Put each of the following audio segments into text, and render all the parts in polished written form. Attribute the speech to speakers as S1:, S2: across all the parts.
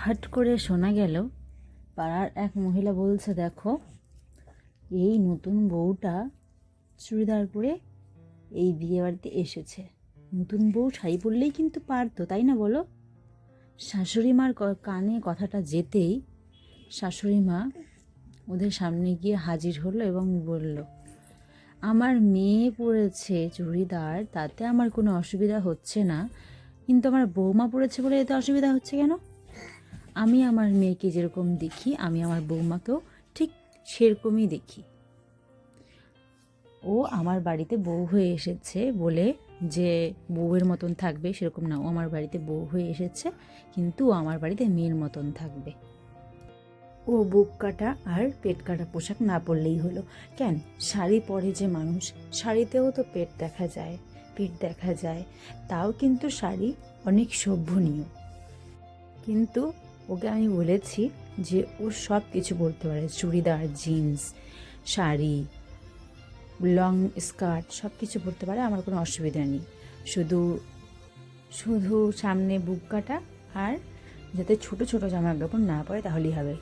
S1: হঠাৎ করে শোনা গেল পাড়ার এক মহিলা বলছে, দেখো এই নতুন বউটা চুড়িদার পরে এই বিয়ে বাড়িতে এসেছে। নতুন বউ শাড়ি পরলেই কিন্তু পারতো, তাই না বলো? শাশুড়ি মার কানে কথাটা যেতেই শাশুড়ি মা ওদের সামনে গিয়ে হাজির হলো এবং বলল, আমার মেয়ে পরেছে চুড়িদার, তাতে আমার কোনো অসুবিধা হচ্ছে না, কিন্তু আমার বৌমা পরেছে বলে এতে অসুবিধা হচ্ছে কেন? আমি আমার মেয়েকে যেরকম দেখি আমি আমার বৌমাকেও ঠিক সেরকমই দেখি। ও আমার বাড়িতে বউ হয়ে এসেছে বলে যে বউয়ের মতন থাকবে সেরকম না, ও আমার বাড়িতে বউ হয়ে এসেছে কিন্তু ও আমার বাড়িতে মেয়ের মতন থাকবে। ও বুক কাটা আর পেট কাটা পোশাক না পরলেই হলো। কেন, শাড়ি পরে যে মানুষ, শাড়িতেও তো পেট দেখা যায়, পিঠ দেখা যায়, তাও কিন্তু শাড়ি অনেক শোভনীয়। কিন্তু ওকে আমি বলেছি যে ও সব কিছু পরতে পারে, churidar, jeans, sari, long skirt সব কিছু পরতে পারে, আমার কোনো অসুবিধা নেই। শুধু শুধু সামনে বুক কাটা আর যাতে ছোট ছোট জামা কাপড় না পরে তাহলেই হবে।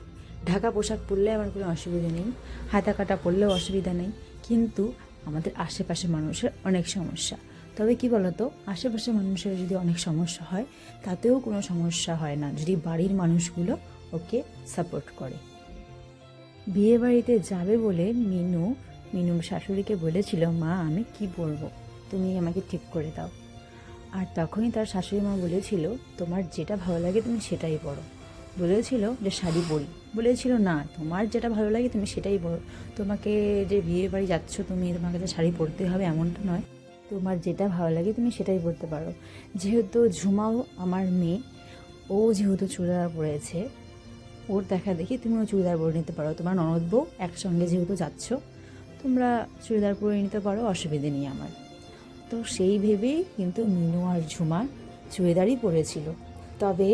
S1: ঢাকা পোশাক পরলে আমার কোনো অসুবিধা নেই, হাতা কাটা পরলেও অসুবিধা নেই। কিন্তু আমাদের আশেপাশে মানুষের অনেক সমস্যা। তবে কি বলতো, আশেপাশের মানুষের যদি অনেক সমস্যা হয় তাতেও কোনো সমস্যা হয় না যদি বাড়ির মানুষগুলো ওকে সাপোর্ট করে। বিয়ে বাড়িতে যাবে বলে মিনুর শাশুড়িকে বলেছিল, মা আমি কি পরবো, তুমি আমাকে ঠিক করে দাও। আর তখনই তার শাশুড়ি মা বলেছিল, তোমার যেটা ভালো লাগে তুমি সেটাই পরো। বলেছিল যে শাড়ি পরি, বলেছিল না তোমার যেটা ভালো লাগে তুমি সেটাই পরো, তোমাকে যে বিয়ে বাড়ি যাচ্ছ তুমি তোমাকে যে শাড়ি পরতে হবে এমনটা নয়, তোমার যেটা ভালো লাগে তুমি সেটাই পরতে পারো। যেহেতু ঝুমাও আমার মেয়ে, ও যেহেতু চুড়িদার পরেছে, ওর দেখা দেখি তুমিও চুড়িদার পরে নিতে পারো। তোমার ননদ বউ একসঙ্গে যেহেতু যাচ্ছ তোমরা চুড়িদার পরে নিতে পারো, অসুবিধে নেই আমার। তো সেই ভেবেই কিন্তু মিনু আর ঝুমা চুড়িদারই পরেছিল। তবে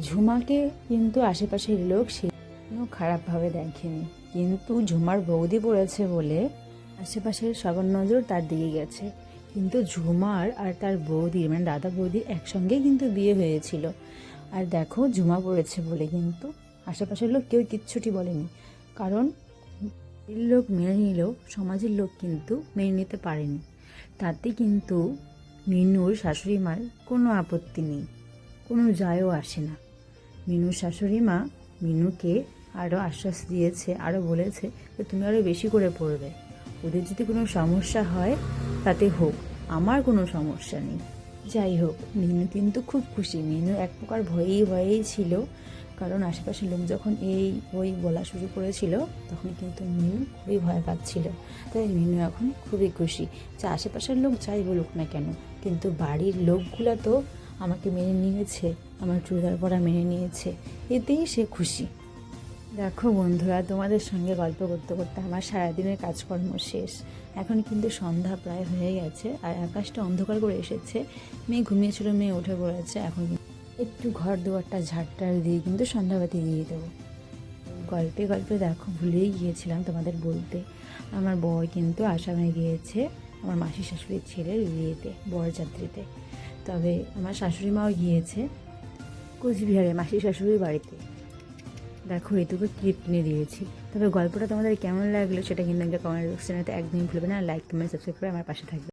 S1: ঝুমাকে কিন্তু আশেপাশের লোক সেও খারাপভাবে দেখেনি, কিন্তু ঝুমার বৌদি পড়েছে বলে আশেপাশের সবার নজর তার দিকে গেছে। কিন্তু ঝুমার আর তার বৌদির মানে দাদা বৌদির একসঙ্গে কিন্তু বিয়ে হয়েছিল। আর দেখো ঝুমা পড়েছে বলে কিন্তু আশেপাশের লোক কেউ কিচ্ছুটি বলেনি, কারণ লোক মেনে নিলেও সমাজের লোক কিন্তু মেনে নিতে পারেনি। তাতে কিন্তু মিনুর শাশুড়ি মার কোনো আপত্তি নেই, কোনো যায়ও আসে না। মিনুর শাশুড়ি মা মিনুকে আরও আশ্বাস দিয়েছে, আরও বলেছে যে তুমি আরও বেশি করে পড়বে, ওদের যদি কোনো সমস্যা হয় তাতে হোক, আমার কোনো সমস্যা নেই। যাই হোক, মিনু কিন্তু খুব খুশি। মিনু এক প্রকার ভয়েই ছিল, কারণ আশেপাশের লোক যখন ওই বলা শুরু করেছিল তখন কিন্তু মিনু খুবই ভয় পাচ্ছিল। তাই মিনু এখন খুবই খুশি যে আশেপাশের লোক যাই বলুক না কেন, কিন্তু বাড়ির লোকগুলো তো আমাকে মেনে নিয়েছে, আমার চুড়িদার পরা মেনে নিয়েছে, এতেই সে খুশি। দেখো বন্ধুরা, তোমাদের সঙ্গে গল্প করতে করতে আমার সারাদিনের কাজকর্ম শেষ। এখন কিন্তু সন্ধ্যা প্রায় হয়ে গেছে আর আকাশটা অন্ধকার করে এসেছে। মেয়ে ঘুমিয়েছিল, মেয়ে উঠে পড়েছে। এখন একটু ঘর দুয়ারটা ঝাড়টার দিয়ে কিন্তু সন্ধ্যাবাতি দিয়ে দেবো। গল্পে গল্পে দেখো ভুলেই গিয়েছিলাম তোমাদের বলতে, আমার বর কিন্তু আসামে গিয়েছে আমার মাসি শাশুড়ির ছেলের বিয়েতে, বরযাত্রীতে। তবে আমার শাশুড়ি মাও গিয়েছে কোচবিহারে মাসি শাশুড়ির বাড়িতে। দেখো এটুকু ক্লিপ কিনে দিয়েছি। তবে গল্পটা তোমাদের কেমন লাগলো সেটা কিন্তু একটা কমেন্ট সেকশনে একদমই ভুলবে না। লাইক, কমেন্ট, সাবস্ক্রাইব করে আমার পাশে থাকবে।